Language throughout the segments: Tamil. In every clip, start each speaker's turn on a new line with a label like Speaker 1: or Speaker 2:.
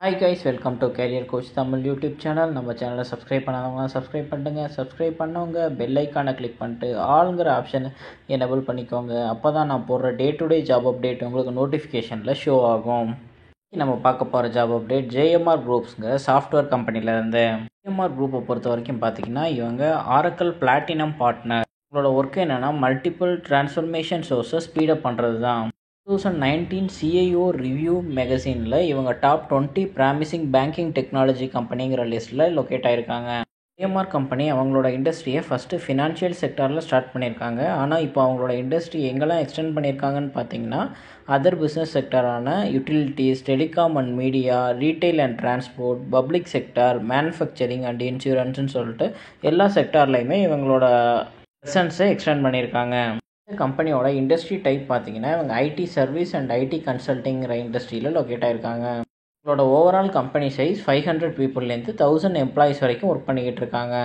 Speaker 1: Hi guys, welcome to Career Coach Tamil YouTube channel. நம்ம சேனலை சப்ஸ்கிரைப் பண்ணாதவங்க சப்ஸ்கிரைப் பண்ணுங்க. சப்ஸ்கிரைப் பண்ணவங்க பெல் ஐக்கானை கிளிக் பண்ணிட்டு ஆளுங்கிற ஆப்ஷன் எனேபிள் பண்ணிக்கோங்க. அப்போ தான் நான் போடுற day to day job update உங்களுக்கு நோட்டிஃபிகேஷனில் ஷோ ஆகும். நம்ம பார்க்க போகிற ஜாப் அப்டேட் ஜேஎம்ஆர் குரூப்ஸுங்க சாஃப்ட்வேர் கம்பெனிலேருந்து. ஜேஎம்ஆர் குரூப்பை பொறுத்த வரைக்கும் பார்த்தீங்கன்னா இவங்க ஆரக்கிள் பிளாட்டினம் பார்ட்னர். உங்களோட ஒர்க் என்னென்னா மல்டிபிள் டிரான்ஸ்ஃபர்மேஷன் சோர்ஸை ஸ்பீடப் பண்ணுறது தான். 2019 CIO ரிவ்யூ மேகசினில் இவங்க டாப் 20 ப்ராமிசிங் பேங்கிங் டெக்னாலஜி கம்பெனிங்கிற லிஸ்ட்டில் லொக்கேட் ஆகிருக்காங்க. ஜேஎம்ஆர் கம்பெனி அவங்களோட இண்டஸ்ட்ரியை ஃபஸ்ட்டு ஃபினான்ஷியல் செக்டாரில் ஸ்டார்ட் பண்ணியிருக்காங்க. ஆனால் இப்போ அவங்களோட இண்டஸ்ட்ரி எங்கெல்லாம் எக்ஸ்டெண்ட் பண்ணியிருக்காங்கன்னு பார்த்தீங்கன்னா அதர் பிஸ்னஸ் செக்டரான utilities, telecom and media, retail and transport, public sector, manufacturing and இன்சூரன்ஸ்னு சொல்லிட்டு எல்லா செக்டார்லையுமே இவங்களோட ப்ரெசன்ஸை எக்ஸ்டெண்ட் பண்ணியிருக்காங்க. கம்பெனியோட இண்டஸ்ட்ரி டைப் பார்த்தீங்கன்னா இவங்க ஐடி சர்வீஸ் அண்ட் ஐடி கன்சல்ட்டிங்கிற இண்டஸ்ட்ரியில் லொக்கேட் ஆகிருக்காங்க. இவங்களோட ஓவரால் கம்பெனி சைஸ் 500 பீப்புள்லேருந்து 1000 எம்ப்ளாயிஸ் வரைக்கும் ஒர்க் பண்ணிக்கிட்டு இருக்காங்க.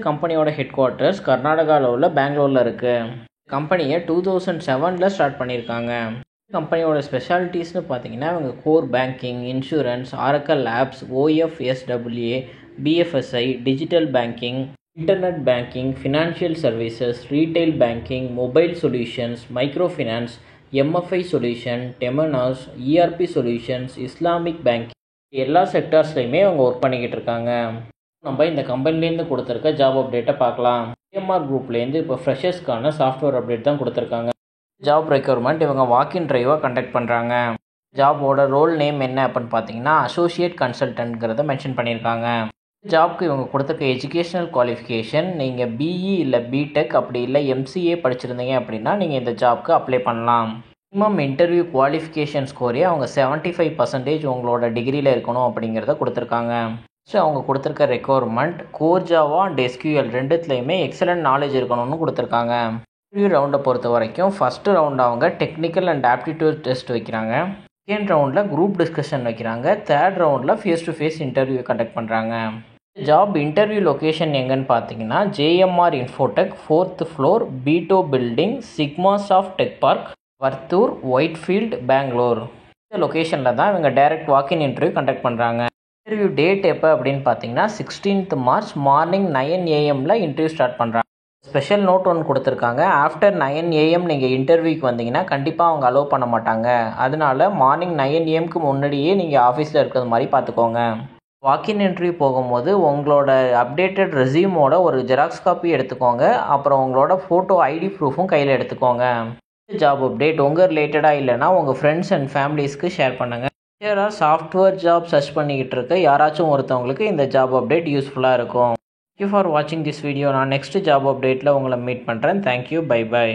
Speaker 1: கம்பெனியோட ஹெட் குவார்ட்டர்ஸ் கர்நாடகாவில் உள்ள பெங்களூரில் இருக்குது. கம்பெனியை 2007 ஸ்டார்ட் பண்ணியிருக்காங்க. கம்பெனியோட ஸ்பெஷாலிட்டிஸ்னு பார்த்தீங்கன்னா இவங்க core banking, insurance, Oracle apps, OFSWA, BFSI, digital banking, internet banking, financial services, retail banking, mobile solutions, micro finance, MFI solution, Temenos, ERP solutions, Islamic banking எல்லா செக்டார்ஸ்லையுமே அவங்க ஒர்க் பண்ணிக்கிட்டு இருக்காங்க. நம்ம இந்த கம்பெனிலேருந்து கொடுத்துருக்க ஜாப் அப்டேட்டை பார்க்கலாம். ஜேஎம்ஆர் குரூப்லேருந்து இப்போ ஃப்ரெஷர்ஸ்க்கான சாஃப்ட்வேர் அப்டேட் தான் கொடுத்துருக்காங்க. ஜாப் ரெக்யர்மெண்ட் இவங்க வாக்கின் ட்ரைவாக கண்டக்ட் பண்ணுறாங்க. ஜாபோட ரோல் நேம் என்ன அப்படின்னு பார்த்தீங்கன்னா அசோசியேட் கன்சல்டன்ட்ங்கிறத மென்ஷன் பண்ணியிருக்காங்க. ஜாப்க்கு இவங்க கொடுத்துருக்க எஜுகேஷ்னல் குவாலிஃபிகேஷன் நீங்கள் BE இல்லை BTech அப்படி இல்லை MCA படிச்சிருந்தீங்க அப்படின்னா நீங்கள் இந்த ஜாப்க்கு அப்ளை பண்ணலாம். மினிமம் இன்டர்வியூ குவாலிஃபிகேஷன் ஸ்கோரே அவங்க 75% உங்களோட டிகிரியில் இருக்கணும் அப்படிங்கிறத கொடுத்துருக்காங்க. ஸோ அவங்க கொடுத்துருக்க requirement core Java and SQL ரெண்டுத்துலேயுமே எக்ஸலண்ட் நாலேஜ் இருக்கணும்னு கொடுத்துருக்காங்க. இன்டர்வியூ ரவுண்டை பொறுத்த வரைக்கும் ஃபஸ்ட்டு ரவுண்ட் அவங்க டெக்னிக்கல் அண்ட் ஆப்டிடியூட் டெஸ்ட் வைக்கிறாங்க. செகண்ட் ரவுண்டில் குரூப் டிஸ்கஷன் வைக்கிறாங்க. தேர்ட் ரவுண்டில் face to face interview conduct பண்ணுறாங்க. ஜாப் இன்டர்வியூ லொக்கேஷன் எங்கன்னு பார்த்தீங்கன்னா JMR இன்ஃபோடெக் 4th ஃப்ளோர், பீட்டோ building, Sigma soft tech park, Varthur, Whitefield, Bangalore. இந்த லொக்கேஷனில் தான் இவங்க டைரக்ட் வாக்கின் இன்டர்வியூ கண்டக்ட் பண்ணுறாங்க. இன்டர்வியூ டேட் எப்போ அப்படின்னு பார்த்தீங்கன்னா 16th March morning 9 AM interview start பண்ணுறாங்க. ஸ்பெஷல் நோட் ஒன்று கொடுத்துருக்காங்க. ஆஃப்டர் 9 AM நீங்கள் இன்டர்வியூக்கு வந்தீங்கன்னா கண்டிப்பாக அவங்க அலோவ் பண்ண மாட்டாங்க. அதனால மார்னிங் 9 AMக்கு முன்னாடியே நீங்கள் ஆஃபீஸில் இருக்கிறது மாதிரி பார்த்துக்கோங்க. வாக்கின் இன்டர்வியூ போகும்போது உங்களோட அப்டேட்டட் ரெஸ்யூமோட ஒரு ஜெராக்ஸ் காப்பி எடுத்துக்கோங்க. அப்புறம் உங்களோட ஃபோட்டோ ID ப்ரூஃபும் கையில் எடுத்துக்கோங்க. ஜாப் அப்டேட் உங்கள் ரிலேட்டடாக இல்லைனா உங்கள் ஃப்ரெண்ட்ஸ் அண்ட் ஃபேமிலிஸ்க்கு ஷேர் பண்ணுங்கள். ஷேராக சாஃப்ட்வேர் ஜாப் சர்ச் பண்ணிக்கிட்டு இருக்க யாராச்சும் ஒருத்தவங்களுக்கு இந்த ஜாப் அப்டேட் யூஸ்ஃபுல்லாக இருக்கும். தேங்க்யூ ஃபார் வாட்சிங் திஸ் வீடியோ. நான் நெக்ஸ்ட் ஜாப் அப்டேட்டில் உங்களை மீட் பண்ணுறேன். Thank you, bye bye.